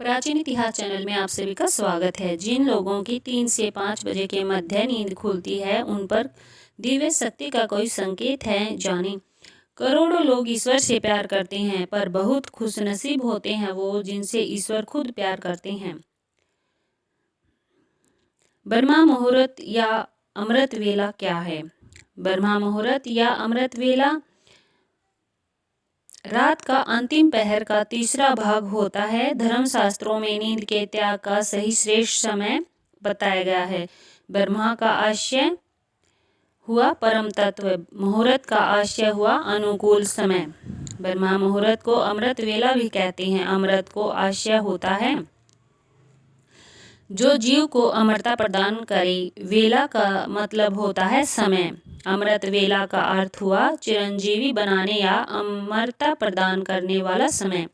प्राचीन इतिहास चैनल में आप सभी का स्वागत है। जिन लोगों की 3 से 5 बजे के मध्य नींद खुलती है उन पर दिव्य शक्ति का कोई संकेत है, जाने। करोड़ों लोग ईश्वर से प्यार करते हैं, पर बहुत खुशनसीब होते हैं वो जिनसे ईश्वर खुद प्यार करते हैं। ब्रह्मा मुहूर्त या अमृत वेला क्या है? ब्रह्मा मुहूर्त या अमृत वेला रात का अंतिम पहर का तीसरा भाग होता है। धर्मशास्त्रों में नींद के त्याग का सही श्रेष्ठ समय बताया गया है। ब्रह्मा का आशय हुआ परम तत्व, मुहूर्त का आशय हुआ अनुकूल समय। ब्रह्मा मुहूर्त को अमृत वेला भी कहते हैं। अमृत को आशय होता है जो जीव को अमरता प्रदान करे। वेला का मतलब होता है समय। अमृत वेला का अर्थ हुआ चिरंजीवी बनाने या अमरता प्रदान करने वाला समय।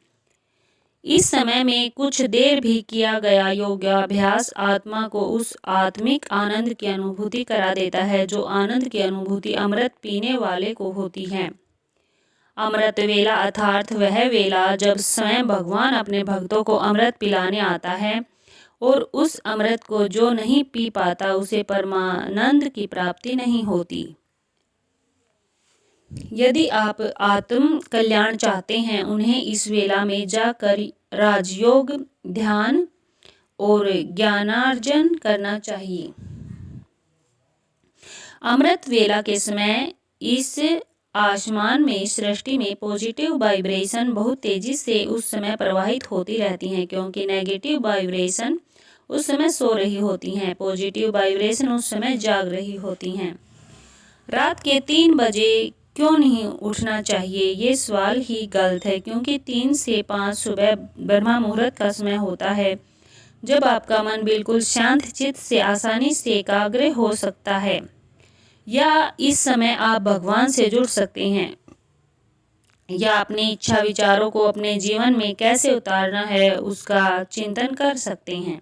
इस समय में कुछ देर भी किया गया योगाभ्यास आत्मा को उस आत्मिक आनंद की अनुभूति करा देता है जो आनंद की अनुभूति अमृत पीने वाले को होती है। अमृत वेला अर्थात वह वेला जब स्वयं भगवान अपने भक्तों को अमृत पिलाने आता है और उस अमृत को जो नहीं पी पाता उसे परमानंद की प्राप्ति नहीं होती। यदि आप आत्म कल्याण चाहते हैं उन्हें इस वेला में जाकर राजयोग, ध्यान और ज्ञानार्जन करना चाहिए। अमृत वेला के समय इस आसमान में सृष्टि में पॉजिटिव वाइब्रेशन बहुत तेजी से उस समय प्रवाहित होती रहती हैं, क्योंकि नेगेटिव वाइब्रेशन उस समय सो रही होती हैं, पॉजिटिव वाइब्रेशन उस समय जाग रही होती हैं। रात के 3 बजे क्यों नहीं उठना चाहिए? ये सवाल ही गलत है, क्योंकि 3 से 5 सुबह ब्रह्मा मुहूर्त का समय होता है जब आपका मन बिल्कुल शांत चित्त से आसानी से एकाग्र हो सकता है, या इस समय आप भगवान से जुड़ सकते हैं या अपनी इच्छा विचारों को अपने जीवन में कैसे उतारना है उसका चिंतन कर सकते हैं।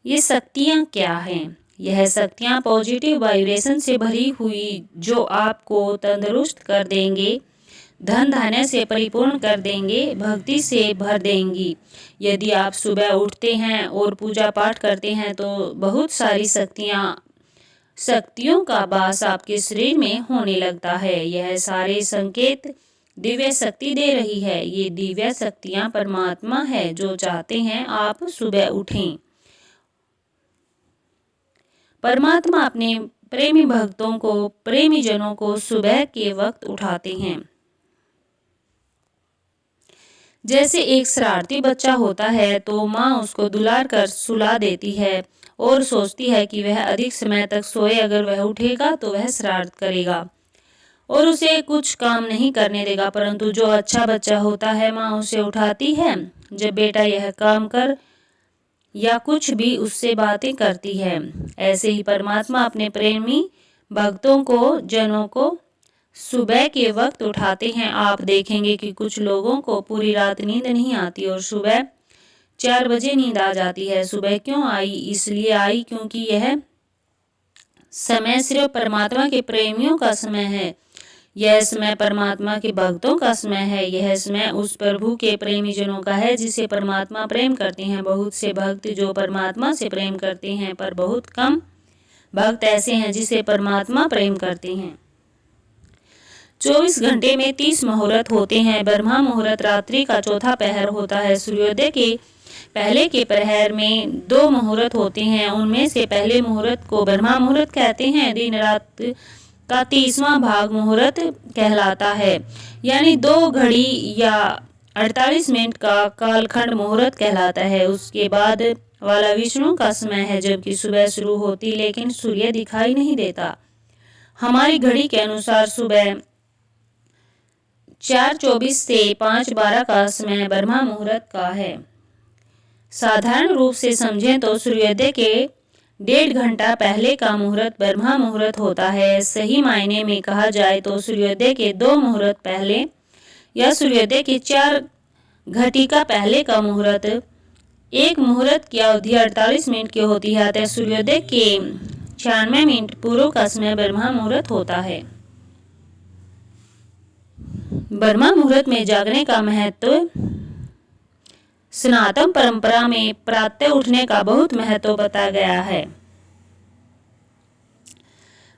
ये शक्तियाँ क्या हैं? यह शक्तियाँ पॉजिटिव वाइब्रेशन से भरी हुई जो आपको तंदुरुस्त कर देंगे, धन धान्य से परिपूर्ण कर देंगे, भक्ति से भर देंगी। यदि आप सुबह उठते हैं और पूजा पाठ करते हैं तो बहुत सारी शक्तियों का वास आपके शरीर में होने लगता है। यह सारे संकेत दिव्य शक्ति दे रही है। ये दिव्य शक्तियाँ परमात्मा है जो चाहते हैं आप सुबह उठें। परमात्मा अपने प्रेमी भक्तों को, प्रेमी जनों को सुबह के वक्त उठाते हैं। जैसे एक शरारती बच्चा होता है तो माँ उसको दुलार कर सुला देती है और सोचती है कि वह अधिक समय तक सोए, अगर वह उठेगा तो वह शरारत करेगा और उसे कुछ काम नहीं करने देगा। परंतु जो अच्छा बच्चा होता है माँ उसे उठाती है, जब बेटा यह काम कर, या कुछ भी उससे बातें करती है। ऐसे ही परमात्मा अपने प्रेमी भक्तों को, जनों को सुबह के वक्त उठाते हैं। आप देखेंगे कि कुछ लोगों को पूरी रात नींद नहीं आती और सुबह 4 बजे नींद आ जाती है। सुबह क्यों आई? इसलिए आई क्योंकि यह समय सिर्फ परमात्मा के प्रेमियों का समय है। यह समय परमात्मा के भक्तों का समय है। यह समय उस प्रभु के प्रेमी जनों का है जिसे परमात्मा प्रेम करते हैं। बहुत से भक्त जो परमात्मा से प्रेम करते हैं, पर बहुत कम भक्त ऐसे हैं जिसे परमात्मा प्रेम करते हैं। 24 घंटे में 30 मुहूर्त होते हैं। ब्रह्मा मुहूर्त रात्रि का चौथा पहर होता है। सूर्योदय के पहले के प्रहर में 2 मुहूर्त होते हैं। उनमें से पहले मुहूर्त को ब्रह्मा मुहूर्त कहते हैं। दिन रात का 30वां भाग मुहूर्त कहलाता है, यानी 2 घड़ी या 48 मिनट का कालखंड मुहूर्त कहलाता है। उसके बाद वाला विष्णु का समय है, जबकि सुबह शुरू होती लेकिन सूर्य दिखाई नहीं देता। हमारी घड़ी के अनुसार सुबह 4:24 से 5:12 का समय ब्रह्मा मुहूर्त का है। साधारण रूप से समझें तो सूर्योदय के 1.5 घंटा पहले का मुहूर्त ब्रह्मा मुहूर्त होता है। सही मायने में कहा जाए तो सूर्योदय के 2 मुहूर्त पहले या सूर्योदय के 4 घटिका पहले का मुहूर्त। एक मुहूर्त की अवधि 48 मिनट की होती है, अतः सूर्योदय के 96 मिनट पूर्व का समय ब्रह्मा मुहूर्त होता है। ब्रह्मा मुहूर्त में जागने का महत्व सनातन परंपरा में प्रातः उठने का बहुत महत्व बताया गया है।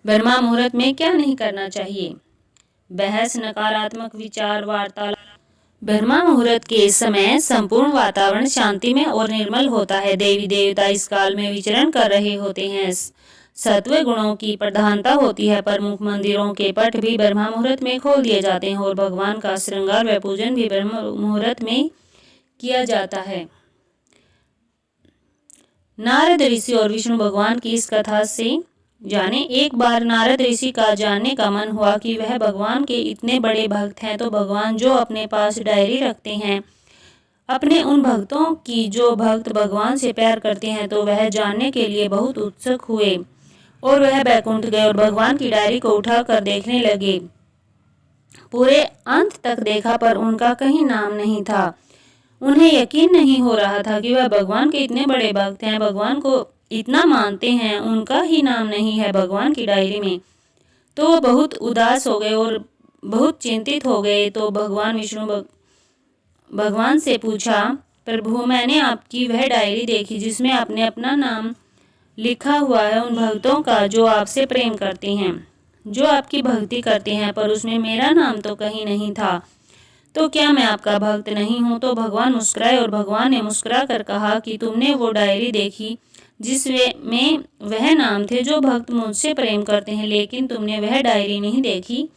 ब्रह्म मुहूर्त में क्या नहीं करना चाहिए? बहस, नकारात्मक विचार, वार्तालाप। ब्रह्म मुहूर्त के समय संपूर्ण वातावरण शांतिमय और निर्मल होता है। देवी देवता इस काल में विचरण कर रहे होते हैं। सत्व गुणों की प्रधानता होती है। प्रमुख मंदिरों के पट भी ब्रह्म मुहूर्त में खोल दिए जाते हैं और भगवान का श्रृंगार व पूजन भी ब्रह्म मुहूर्त में किया जाता है। नारद ऋषि और विष्णु भगवान की इस कथा से जाने। एक बार नारद ऋषि का जानने का मन हुआ कि वह भगवान के इतने बड़े भक्त हैं, तो भगवान जो अपने पास डायरी रखते हैं अपने उन भक्तों की जो भक्त भगवान से प्यार करते हैं, तो वह जानने के लिए बहुत उत्सुक हुए और वह बैकुंठ गए और भगवान की डायरी को उठाकर देखने लगे। पूरे अंत तक देखा पर उनका कहीं नाम नहीं था। उन्हें यकीन नहीं हो रहा था कि वह भगवान के इतने बड़े भक्त हैं, भगवान को इतना मानते हैं, उनका ही नाम नहीं है भगवान की डायरी में। तो वो बहुत उदास हो गए और बहुत चिंतित हो गए। तो भगवान विष्णु भगवान से पूछा, प्रभु मैंने आपकी वह डायरी देखी जिसमें आपने अपना नाम लिखा हुआ है उन भक्तों का जो आपसे प्रेम करते हैं, जो आपकी भक्ति करते हैं, पर उसमें मेरा नाम तो कहीं नहीं था। तो क्या मैं आपका भक्त नहीं हूँ? तो भगवान मुस्कुराए और भगवान ने मुस्कुरा कर कहा कि तुमने वो डायरी देखी जिसमें वह नाम थे जो भक्त मुझसे प्रेम करते हैं, लेकिन तुमने वह डायरी नहीं देखी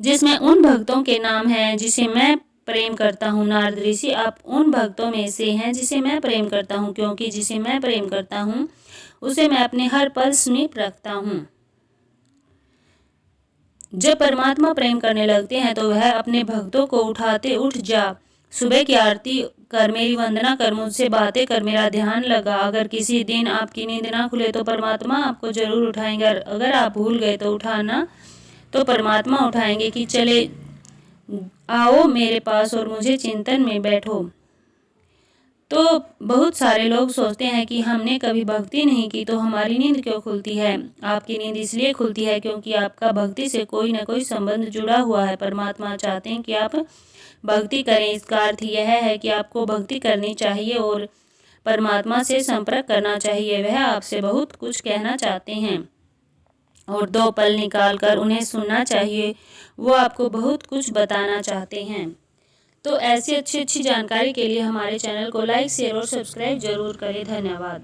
जिसमें उन भक्तों के नाम हैं जिसे मैं प्रेम करता हूँ। नारद ऋषि, आप उन भक्तों में से हैं जिसे मैं प्रेम करता हूँ, क्योंकि जिसे मैं प्रेम करता हूँ उसे मैं अपने हर पल समीप रखता हूँ। जब परमात्मा प्रेम करने लगते हैं तो वह अपने भक्तों को उठाते, उठ जा, सुबह की आरती कर, मेरी वंदना कर, मुझसे बातें कर, मेरा ध्यान लगा। अगर किसी दिन आपकी नींद ना खुले तो परमात्मा आपको जरूर उठाएंगे। अगर आप भूल गए तो उठाना, तो परमात्मा उठाएंगे कि चले आओ मेरे पास और मुझे चिंतन में बैठो। तो बहुत सारे लोग सोचते हैं कि हमने कभी भक्ति नहीं की तो हमारी नींद क्यों खुलती है? आपकी नींद इसलिए खुलती है क्योंकि आपका भक्ति से कोई न कोई संबंध जुड़ा हुआ है। परमात्मा चाहते हैं कि आप भक्ति करें। इसका अर्थ यह है कि आपको भक्ति करनी चाहिए और परमात्मा से संपर्क करना चाहिए। वह आपसे बहुत कुछ कहना चाहते हैं और 2 पल निकाल कर उन्हें सुनना चाहिए। वो आपको बहुत कुछ बताना चाहते हैं। तो ऐसी अच्छी जानकारी के लिए हमारे चैनल को लाइक, शेयर और सब्सक्राइब जरूर करें। धन्यवाद।